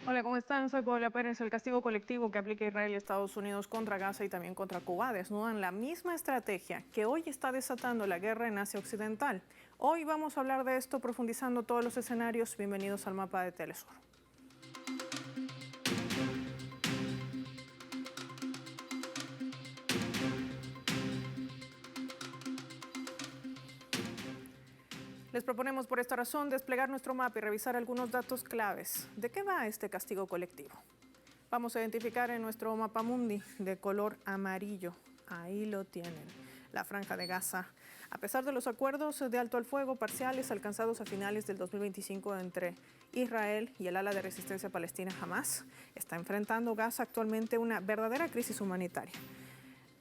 Hola, ¿cómo están? Soy Paula Pérez. El castigo colectivo que aplica Israel y Estados Unidos contra Gaza y también contra Cuba desnudan la misma estrategia que hoy está desatando la guerra en Asia Occidental. Hoy vamos a hablar de esto profundizando todos los escenarios. Bienvenidos al mapa de Telesur. Les proponemos por esta razón desplegar nuestro mapa y revisar algunos datos claves. ¿De qué va este castigo colectivo? Vamos a identificar en nuestro mapa mundi de color amarillo. Ahí lo tienen, la franja de Gaza. A pesar de los acuerdos de alto al fuego parciales alcanzados a finales del 2025 entre Israel y el ala de resistencia palestina Hamas, está enfrentando Gaza actualmente una verdadera crisis humanitaria,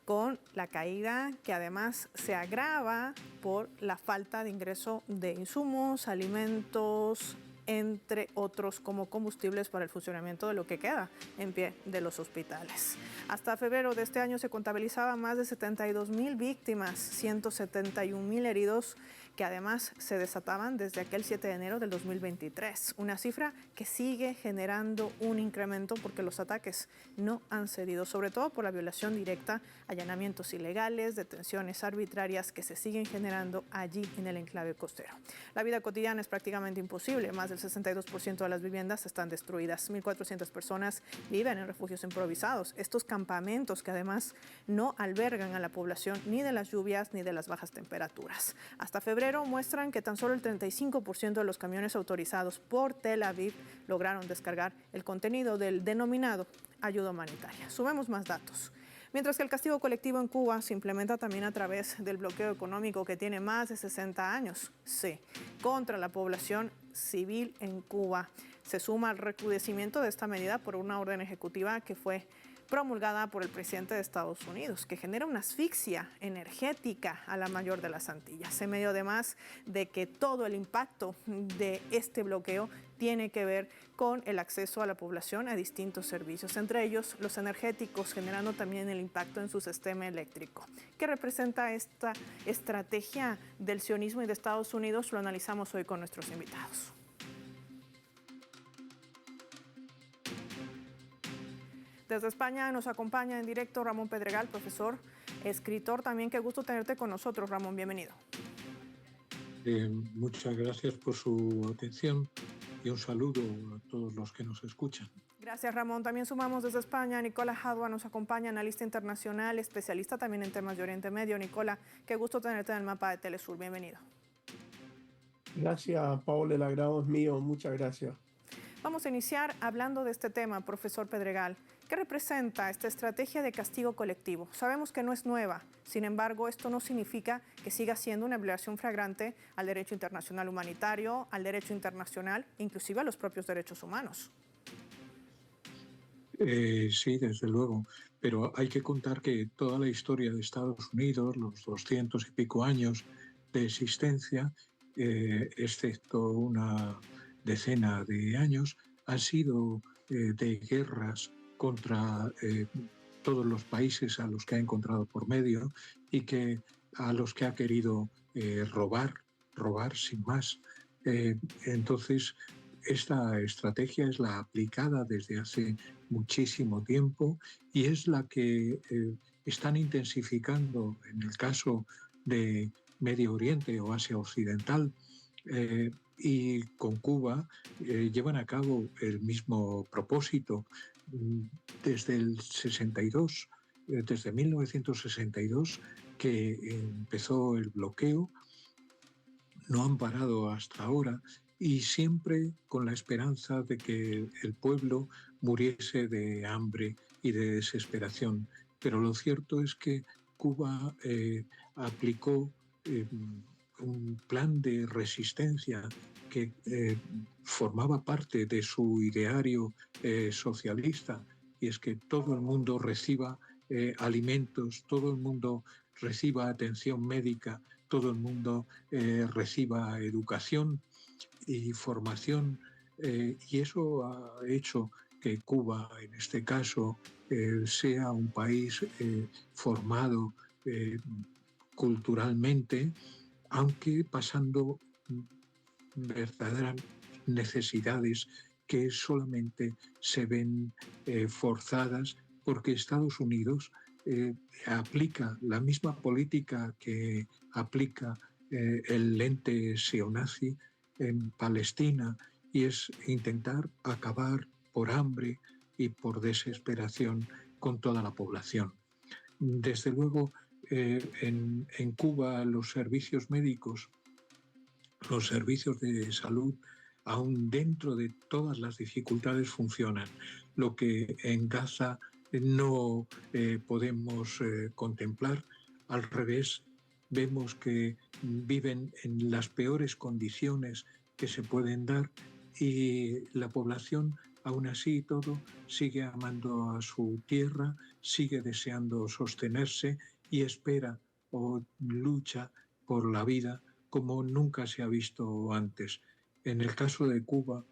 con la caída que además se agrava por la falta de ingreso de insumos, alimentos, entre otros, como combustibles para el funcionamiento de lo que queda en pie de los hospitales. Hasta febrero de este año se contabilizaban más de 72,000 víctimas, 171,000 heridos, que además se desataban desde aquel 7 de enero del 2023. Una cifra que sigue generando un incremento porque los ataques no han cedido, sobre todo por la violación directa, allanamientos ilegales, detenciones arbitrarias que se siguen generando allí en el enclave costero. La vida cotidiana es prácticamente imposible. Más del 62% de las viviendas están destruidas. 1,400 personas viven en refugios improvisados. Estos campamentos que además no albergan a la población ni de las lluvias ni de las bajas temperaturas. Hasta febrero muestran que tan solo el 35% de los camiones autorizados por Tel Aviv lograron descargar el contenido del denominado ayuda humanitaria. Sumemos más datos. Mientras que el castigo colectivo en Cuba se implementa también a través del bloqueo económico que tiene más de 60 años, sí, contra la población civil en Cuba. Se suma al recrudecimiento de esta medida por una orden ejecutiva que fue promulgada por el presidente de Estados Unidos, que genera una asfixia energética a la mayor de las Antillas, en medio además de que todo el impacto de este bloqueo tiene que ver con el acceso a la población a distintos servicios, entre ellos los energéticos, generando también el impacto en su sistema eléctrico. ¿Qué representa esta estrategia del sionismo y de Estados Unidos? Lo analizamos hoy con nuestros invitados. Desde España nos acompaña en directo Ramón Pedregal, profesor, escritor también. Qué gusto tenerte con nosotros, Ramón, bienvenido. Muchas gracias por su atención y un saludo a todos los que nos escuchan. Gracias, Ramón. También sumamos desde España. Nicola Jadua nos acompaña, analista internacional, especialista también en temas de Oriente Medio. Nicola, qué gusto tenerte en el mapa de Telesur. Bienvenido. Gracias, Paul, el agrado es mío. Muchas gracias. Vamos a iniciar hablando de este tema, profesor Pedregal. ¿Qué representa esta estrategia de castigo colectivo? Sabemos que no es nueva, sin embargo, esto no significa que siga siendo una violación flagrante al derecho internacional humanitario, al derecho internacional, inclusive a los propios derechos humanos. Sí, desde luego, pero hay que contar que toda la historia de Estados Unidos, los 200 y pico años de existencia, excepto una decena de años, han sido de guerras contra todos los países a los que ha encontrado por medio y que a los que ha querido robar sin más. Entonces, esta estrategia es la aplicada desde hace muchísimo tiempo y es la que están intensificando en el caso de Medio Oriente o Asia Occidental, y con Cuba llevan a cabo el mismo propósito. Desde el 62, desde 1962, que empezó el bloqueo, no han parado hasta ahora y siempre con la esperanza de que el pueblo muriese de hambre y de desesperación. Pero lo cierto es que Cuba aplicó un plan de resistencia que formaba parte de su ideario socialista, y es que todo el mundo reciba alimentos, todo el mundo reciba atención médica, todo el mundo reciba educación y formación, y eso ha hecho que Cuba, en este caso, sea un país formado culturalmente, aunque pasando verdaderas necesidades que solamente se ven forzadas porque Estados Unidos aplica la misma política que aplica el ente sionazi en Palestina, y es intentar acabar por hambre y por desesperación con toda la población. Desde luego, en Cuba los servicios médicos, los servicios de salud, aún dentro de todas las dificultades, funcionan. Lo que en Gaza no podemos contemplar, al revés, vemos que viven en las peores condiciones que se pueden dar, y la población, aún así y todo, sigue amando a su tierra, sigue deseando sostenerse y espera o lucha por la vida como nunca se ha visto antes. En el caso de Cuba,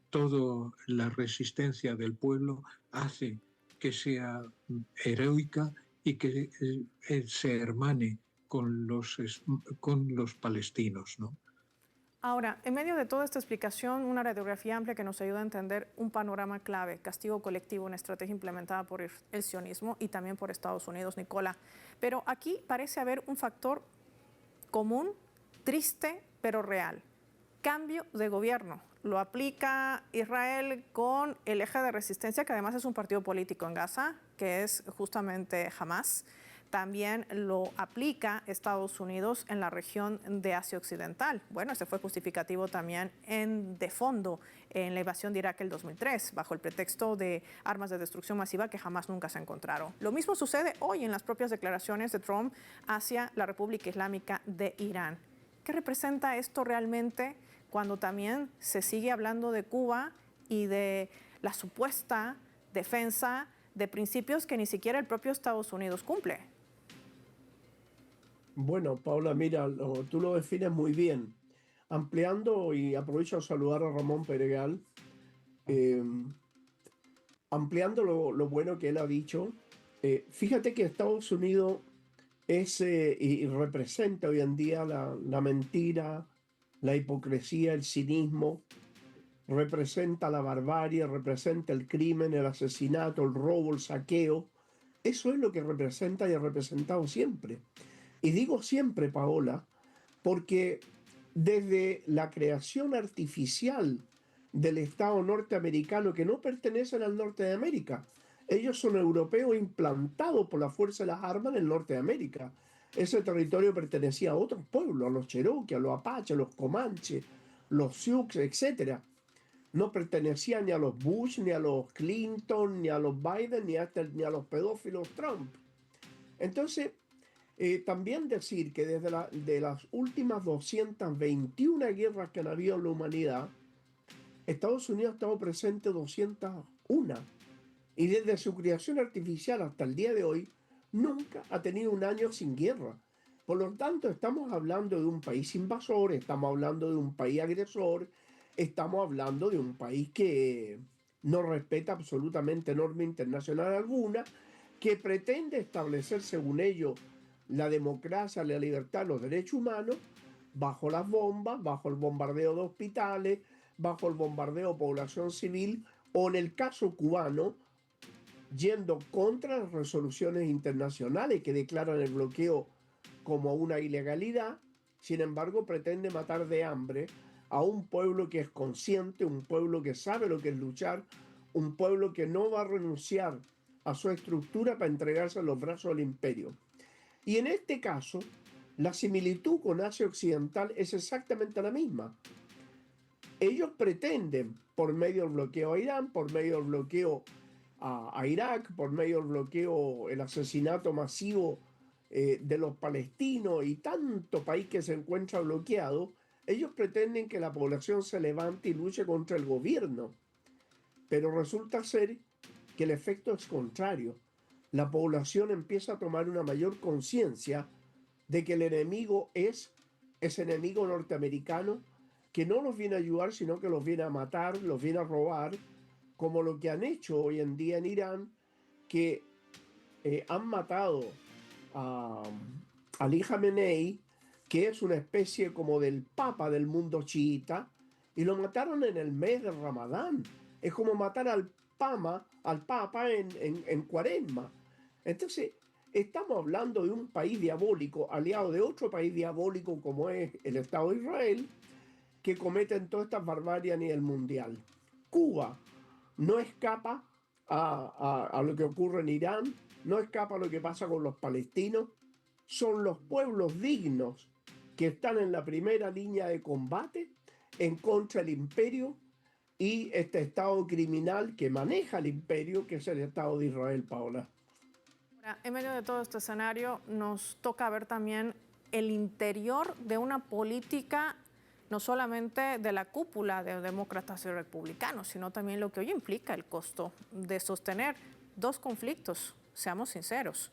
toda la resistencia del pueblo hace que sea heroica y que se hermane con los palestinos, ¿no? Ahora, en medio de toda esta explicación, una radiografía amplia que nos ayuda a entender un panorama clave, castigo colectivo, una estrategia implementada por el sionismo y también por Estados Unidos, Nicola. Pero aquí parece haber un factor común, triste, pero real. Cambio de gobierno. Lo aplica Israel con el eje de resistencia, que además es un partido político en Gaza, que es justamente Hamas. También lo aplica Estados Unidos en la región de Asia Occidental. Bueno, ese fue justificativo también de fondo en la invasión de Irak el 2003, bajo el pretexto de armas de destrucción masiva que jamás nunca se encontraron. Lo mismo sucede hoy en las propias declaraciones de Trump hacia la República Islámica de Irán. ¿Qué representa esto realmente cuando también se sigue hablando de Cuba y de la supuesta defensa de principios que ni siquiera el propio Estados Unidos cumple? Bueno, Paula, mira, tú lo defines muy bien. Ampliando, y aprovecho a saludar a Ramón Peregal, eh, ampliando lo bueno que él ha dicho, fíjate que Estados Unidos es y representa hoy en día la mentira, la hipocresía, el cinismo, representa la barbarie, representa el crimen, el asesinato, el robo, el saqueo. Eso es lo que representa y ha representado siempre. Y digo siempre, Paola, porque desde la creación artificial del Estado norteamericano, que no pertenecen al norte de América, ellos son europeos implantados por la fuerza de las armas en el norte de América. Ese territorio pertenecía a otros pueblos, a los Cherokee, a los Apaches, a los Comanches, los Sioux, etc. No pertenecía ni a los Bush, ni a los Clinton, ni a los Biden, ni a los pedófilos Trump. Entonces, también decir que desde de las últimas 221 guerras que han habido en la humanidad, Estados Unidos ha estado presente 201. Y desde su creación artificial hasta el día de hoy, nunca ha tenido un año sin guerra. Por lo tanto, estamos hablando de un país invasor, estamos hablando de un país agresor, estamos hablando de un país que no respeta absolutamente norma internacional alguna, que pretende establecer, según ellos, la democracia, la libertad, los derechos humanos, bajo las bombas, bajo el bombardeo de hospitales, bajo el bombardeo de población civil, o en el caso cubano, yendo contra las resoluciones internacionales que declaran el bloqueo como una ilegalidad. Sin embargo, pretende matar de hambre a un pueblo que es consciente, un pueblo que sabe lo que es luchar, un pueblo que no va a renunciar a su estructura para entregarse a los brazos del imperio. Y en este caso, la similitud con Asia Occidental es exactamente la misma. Ellos pretenden, por medio del bloqueo a Irán, por medio del bloqueo a Irak, por medio del bloqueo, el asesinato masivo de los palestinos y tanto país que se encuentra bloqueado, ellos pretenden que la población se levante y luche contra el gobierno. Pero resulta ser que el efecto es contrario. La población empieza a tomar una mayor conciencia de que el enemigo es ese enemigo norteamericano que no los viene a ayudar, sino que los viene a matar, los viene a robar, como lo que han hecho hoy en día en Irán, que han matado a Ali Khamenei, que es una especie como del papa del mundo chiita, y lo mataron en el mes de Ramadán. Es como matar al Papa en Cuaresma. Entonces, estamos hablando de un país diabólico, aliado de otro país diabólico como es el Estado de Israel, que cometen todas estas barbaries a nivel mundial. Cuba no escapa a lo que ocurre en Irán, no escapa a lo que pasa con los palestinos. Son los pueblos dignos que están en la primera línea de combate en contra del imperio y este Estado criminal que maneja el imperio, que es el Estado de Israel, Paola. Ahora, en medio de todo este escenario, nos toca ver también el interior de una política no solamente de la cúpula de demócratas y republicanos, sino también lo que hoy implica el costo de sostener dos conflictos, seamos sinceros,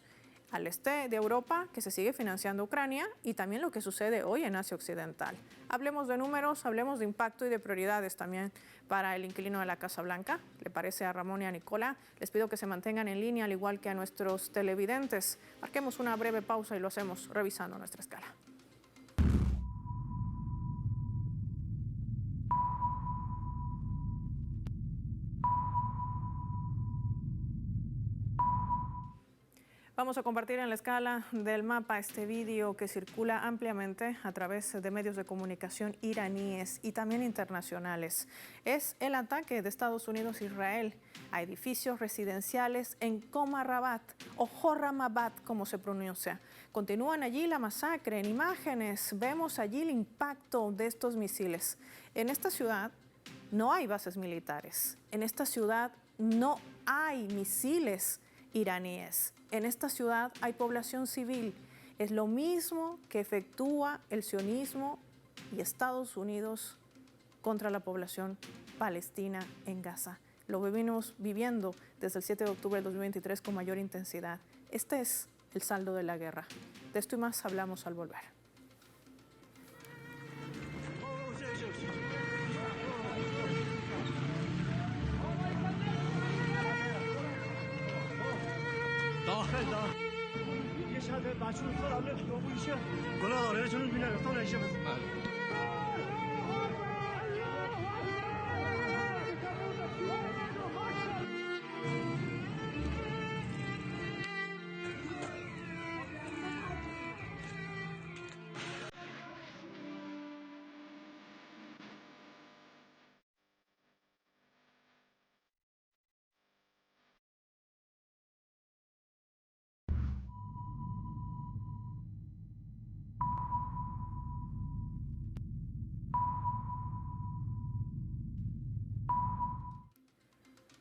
al este de Europa, que se sigue financiando Ucrania, y también lo que sucede hoy en Asia Occidental. Hablemos de números, hablemos de impacto y de prioridades también para el inquilino de la Casa Blanca. ¿Le parece a Ramón y a Nicola? Les pido que se mantengan en línea, al igual que a nuestros televidentes. Marquemos una breve pausa y lo hacemos revisando nuestra escala. Vamos a compartir en la escala del mapa este vídeo que circula ampliamente a través de medios de comunicación iraníes y también internacionales. Es el ataque de Estados Unidos a Israel a edificios residenciales en Qom-Rabat o Horramabad, como se pronuncia. Continúan allí la masacre. En imágenes vemos allí el impacto de estos misiles. En esta ciudad no hay bases militares. En esta ciudad no hay misiles iraníes. En esta ciudad hay población civil. Es lo mismo que efectúa el sionismo y Estados Unidos contra la población palestina en Gaza. Lo venimos viviendo desde el 7 de octubre del 2023 con mayor intensidad. Este es el saldo de la guerra. De esto y más hablamos al volver.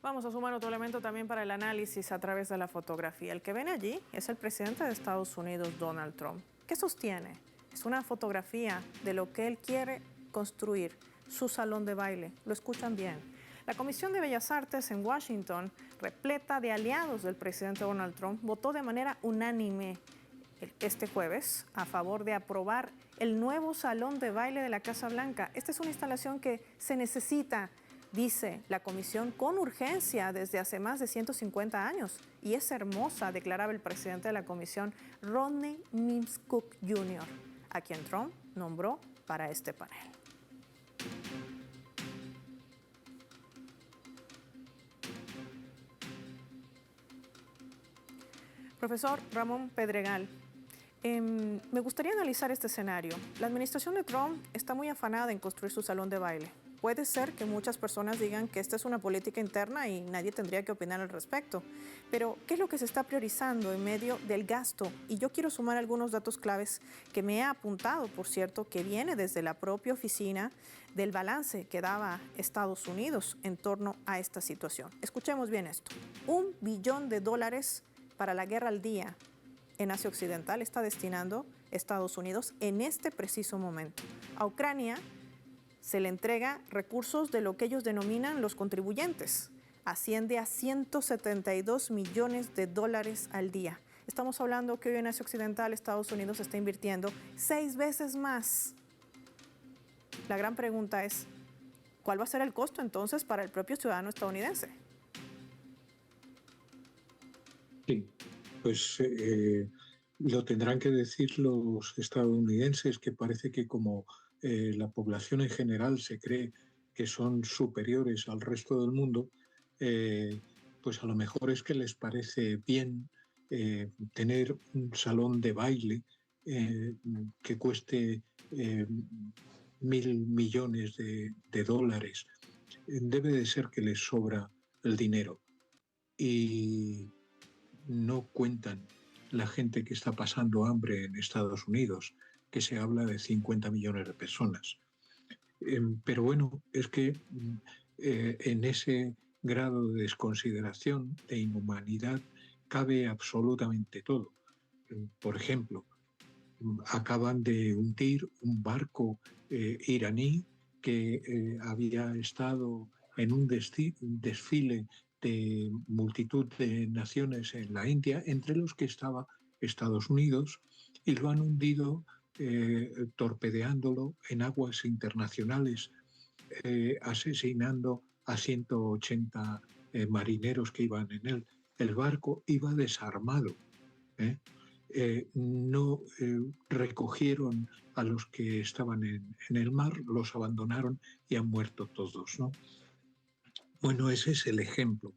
Vamos a sumar otro elemento también para el análisis a través de la fotografía. El que ven allí es el presidente de Estados Unidos, Donald Trump. ¿Qué sostiene? Es una fotografía de lo que él quiere construir, su salón de baile. Lo escuchan bien. La Comisión de Bellas Artes en Washington, repleta de aliados del presidente Donald Trump, votó de manera unánime este jueves a favor de aprobar el nuevo salón de baile de la Casa Blanca. Esta es una instalación que se necesita, dice la comisión, con urgencia desde hace más de 150 años. Y es hermosa, declaraba el presidente de la comisión, Rodney Mims Cook Jr., a quien Trump nombró para este panel. Profesor Ramón Pedregal, me gustaría analizar este escenario. La administración de Trump está muy afanada en construir su salón de baile. Puede ser que muchas personas digan que esta es una política interna y nadie tendría que opinar al respecto. Pero, ¿qué es lo que se está priorizando en medio del gasto? Y yo quiero sumar algunos datos claves que me he apuntado, por cierto, que viene desde la propia oficina del balance que daba Estados Unidos en torno a esta situación. Escuchemos bien esto. $1 billón para la guerra al día en Asia Occidental está destinando Estados Unidos en este preciso momento. A Ucrania se le entrega recursos de lo que ellos denominan los contribuyentes. Asciende a $172 millones al día. Estamos hablando que hoy en Asia Occidental Estados Unidos está invirtiendo 6 veces más. La gran pregunta es, ¿cuál va a ser el costo entonces para el propio ciudadano estadounidense? Sí, pues lo tendrán que decir los estadounidenses, que parece que como la población en general se cree que son superiores al resto del mundo, pues a lo mejor es que les parece bien tener un salón de baile que cueste 1.000 millones de dólares. Debe de ser que les sobra el dinero y no cuentan la gente que está pasando hambre en Estados Unidos, que se habla de 50 millones de personas. Pero bueno, es que en ese grado de desconsideración, de inhumanidad, cabe absolutamente todo. Por ejemplo, acaban de hundir un barco iraní que había estado en un desfile de multitud de naciones en la India, entre los que estaba Estados Unidos, y lo han hundido torpedeándolo en aguas internacionales, asesinando a 180 marineros que iban en él. El barco iba desarmado. No recogieron a los que estaban en el mar, los abandonaron y han muerto todos, ¿no? Bueno, ese es el ejemplo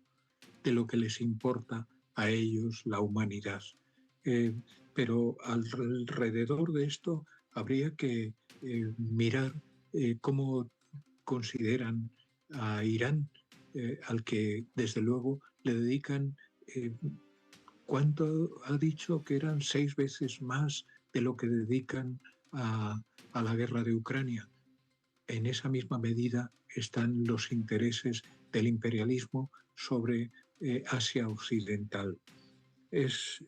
de lo que les importa a ellos la humanidad. Pero alrededor de esto habría que mirar cómo consideran a Irán, al que desde luego le dedican, ¿cuánto ha dicho? Que eran 6 veces más de lo que dedican a la guerra de Ucrania. En esa misma medida están los intereses del imperialismo sobre Asia Occidental. Es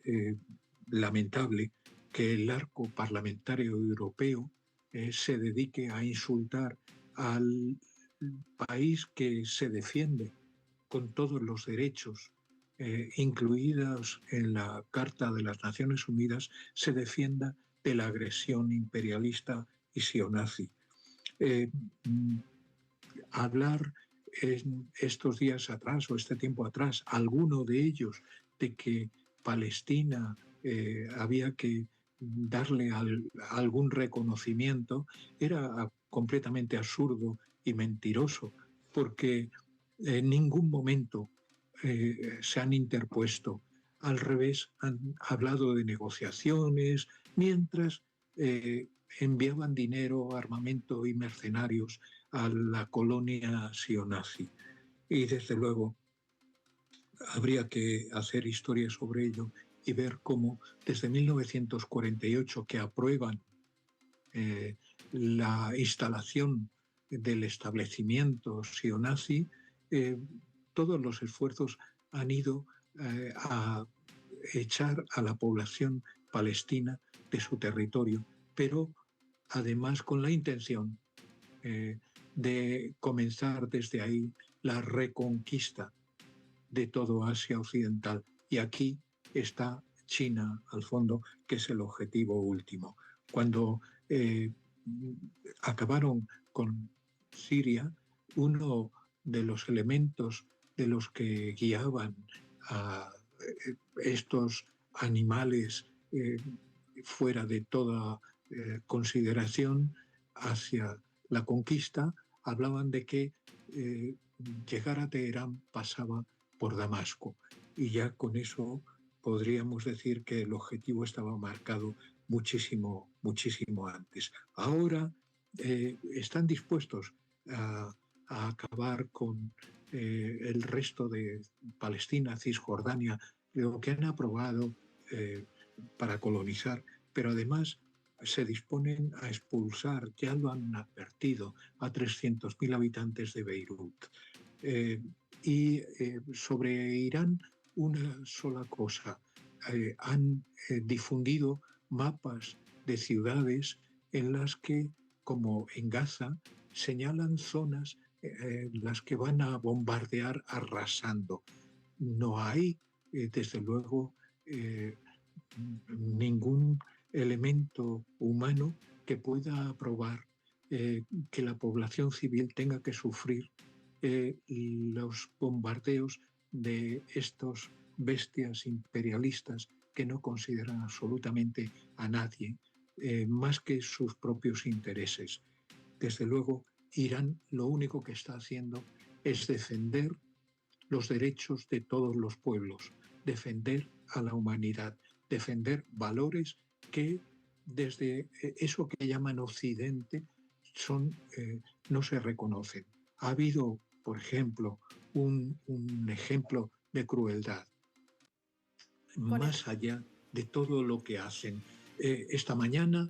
lamentable que el arco parlamentario europeo se dedique a insultar al país que se defiende con todos los derechos incluidos en la Carta de las Naciones Unidas, se defienda de la agresión imperialista y sionazi. Hablar en estos días atrás o este tiempo atrás, alguno de ellos, de que Palestina había que darle algún reconocimiento, era completamente absurdo y mentiroso, porque en ningún momento se han interpuesto. Al revés, han hablado de negociaciones, mientras enviaban dinero, armamento y mercenarios a la colonia sionazi. Y desde luego habría que hacer historia sobre ello y ver cómo desde 1948, que aprueban la instalación del establecimiento sionazi, todos los esfuerzos han ido a echar a la población palestina de su territorio, pero además con la intención de comenzar desde ahí la reconquista de todo Asia Occidental. Y aquí está China al fondo, que es el objetivo último. Cuando acabaron con Siria, uno de los elementos de los que guiaban a estos animales fuera de toda consideración hacia la conquista, hablaban de que llegar a Teherán pasaba por Damasco, y ya con eso podríamos decir que el objetivo estaba marcado muchísimo antes. Ahora están dispuestos a acabar con el resto de Palestina, Cisjordania, lo que han aprobado para colonizar, pero además se disponen a expulsar, ya lo han advertido, a 300.000 habitantes de Beirut. Y sobre Irán, una sola cosa. Han difundido mapas de ciudades en las que, como en Gaza, señalan zonas las que van a bombardear arrasando. No hay, desde luego, ningún elemento humano que pueda probar que la población civil tenga que sufrir los bombardeos de estos bestias imperialistas que no consideran absolutamente a nadie más que sus propios intereses. Desde luego, Irán lo único que está haciendo es defender los derechos de todos los pueblos, defender a la humanidad, defender valores que desde eso que llaman Occidente no se reconocen. Ha habido, por ejemplo, un ejemplo de crueldad más allá de todo lo que hacen. Esta mañana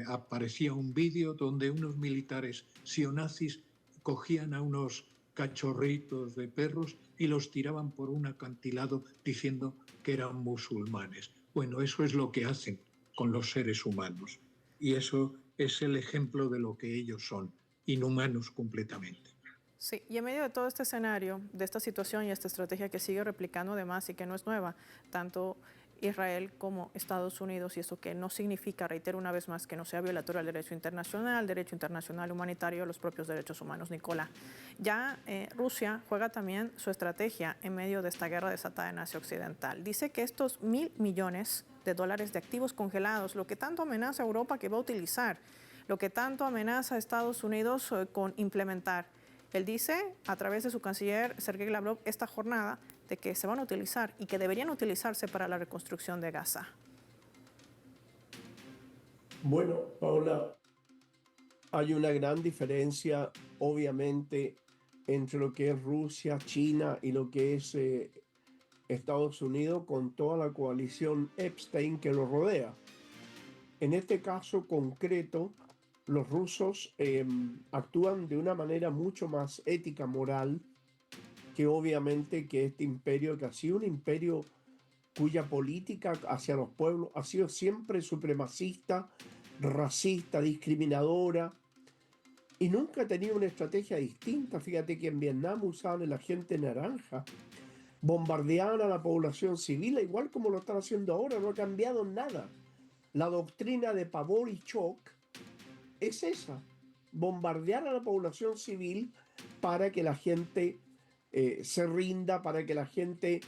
aparecía un vídeo donde unos militares sionazis cogían a unos cachorritos de perros y los tiraban por un acantilado diciendo que eran musulmanes. Bueno, eso es lo que hacen con los seres humanos. Y eso es el ejemplo de lo que ellos son, inhumanos completamente. Sí, y en medio de todo este escenario, de esta situación y esta estrategia que sigue replicando además y que no es nueva, tanto Israel como Estados Unidos, y eso que no significa, reitero una vez más, que no sea violatorio al derecho internacional humanitario, los propios derechos humanos, Nicolás. Ya Rusia juega también su estrategia en medio de esta guerra desatada en Asia Occidental. Dice que estos $1.000 millones de activos congelados, lo que tanto amenaza a Europa que va a utilizar, lo que tanto amenaza a Estados Unidos con implementar. Él dice, a través de su canciller Sergei Lavrov, esta jornada, de que se van a utilizar y que deberían utilizarse para la reconstrucción de Gaza. Bueno, Paola, hay una gran diferencia, obviamente, entre lo que es Rusia, China y lo que es Estados Unidos con toda la coalición Epstein que lo rodea. En este caso concreto, los rusos actúan de una manera mucho más ética, moral, que obviamente que este imperio, que ha sido un imperio cuya política hacia los pueblos ha sido siempre supremacista, racista, discriminadora, y nunca ha tenido una estrategia distinta. Fíjate que en Vietnam usaban el agente naranja, bombardeaban a la población civil, igual como lo están haciendo ahora, no ha cambiado nada. La doctrina de pavor y shock es esa, bombardear a la población civil para que la gente se rinda, para que la gente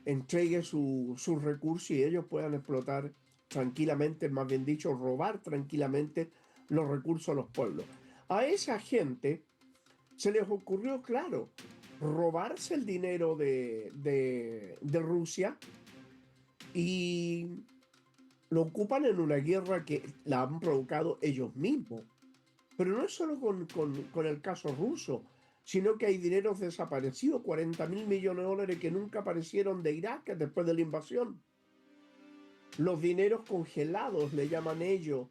entregue sus recursos y ellos puedan explotar tranquilamente, más bien dicho, robar tranquilamente los recursos a los pueblos. A esa gente se les ocurrió, claro, robarse el dinero de Rusia y lo ocupan en una guerra que la han provocado ellos mismos. Pero no es solo con el caso ruso, sino que hay dineros desaparecidos, $40.000 millones que nunca aparecieron de Irak después de la invasión. Los dineros congelados, le llaman ellos,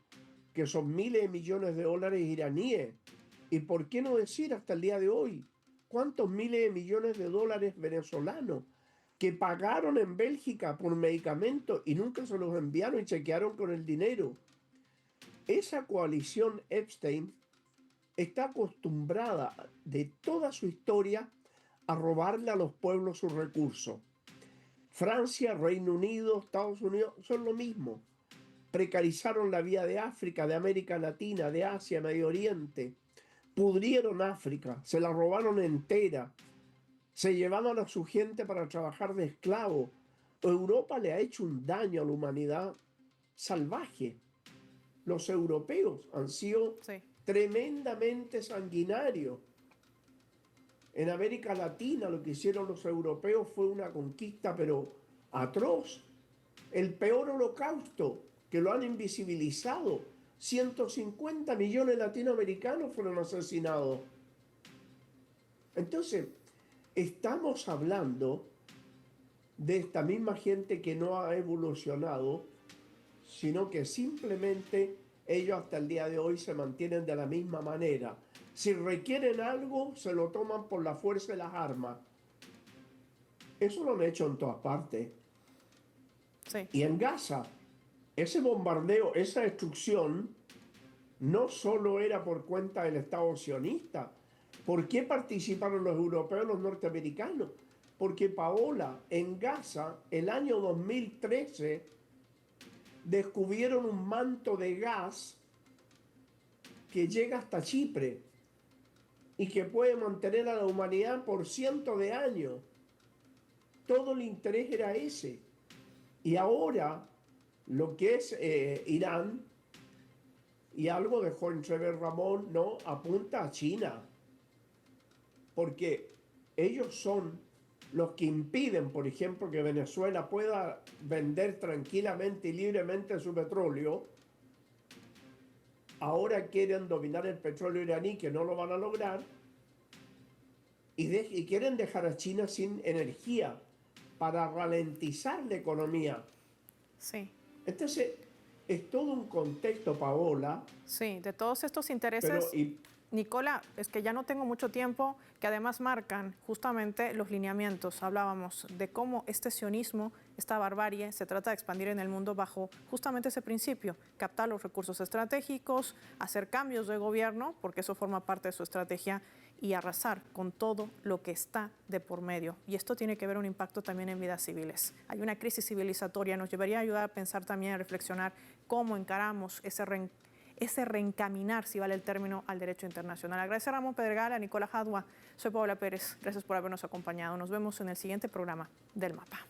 que son miles de millones de dólares iraníes. ¿Y por qué no decir hasta el día de hoy cuántos miles de millones de dólares venezolanos que pagaron en Bélgica por medicamentos y nunca se los enviaron y chequearon con el dinero? Esa coalición Epstein está acostumbrada de toda su historia a robarle a los pueblos sus recursos. Francia, Reino Unido, Estados Unidos son lo mismo. Precarizaron la vida de África, de América Latina, de Asia, Medio Oriente. Pudrieron África, se la robaron entera. Se llevaron a su gente para trabajar de esclavo. Europa le ha hecho un daño a la humanidad salvaje. Los europeos han sido tremendamente sanguinarios. En América Latina lo que hicieron los europeos fue una conquista, pero atroz. El peor holocausto, que lo han invisibilizado. 150 millones de latinoamericanos fueron asesinados. Entonces, estamos hablando de esta misma gente que no ha evolucionado, sino que simplemente ellos hasta el día de hoy se mantienen de la misma manera. Si requieren algo, se lo toman por la fuerza de las armas. Eso lo han hecho en todas partes. Sí. Y en Gaza, ese bombardeo, esa destrucción, no solo era por cuenta del Estado sionista. ¿Por qué participaron los europeos y los norteamericanos? Porque, Paola, en Gaza, el año 2013, descubrieron un manto de gas que llega hasta Chipre y que puede mantener a la humanidad por cientos de años. Todo el interés era ese. Y ahora, lo que es Irán, Y algo dejó entrever Ramón, ¿no? Apunta a China, porque ellos son los que impiden, por ejemplo, que Venezuela pueda vender tranquilamente y libremente su petróleo. Ahora quieren dominar el petróleo iraní, que no lo van a lograr, y quieren dejar a China sin energía para ralentizar la economía. Sí. Entonces, es todo un contexto, Paola. Sí, de todos estos intereses, Pero, Nicola, es que ya no tengo mucho tiempo, que además marcan justamente los lineamientos. Hablábamos de cómo este sionismo, esta barbarie, se trata de expandir en el mundo bajo justamente ese principio, captar los recursos estratégicos, hacer cambios de gobierno, porque eso forma parte de su estrategia, y arrasar con todo lo que está de por medio. Y esto tiene que ver un impacto también en vidas civiles. Hay una crisis civilizatoria, nos debería ayudar a pensar también, a reflexionar cómo encaramos ese reencaminar, si vale el término, al derecho internacional. Agradecer a Ramón Pedregal, a Nicola Jadua. Soy Paola Pérez. Gracias por habernos acompañado. Nos vemos en el siguiente programa del Mapa.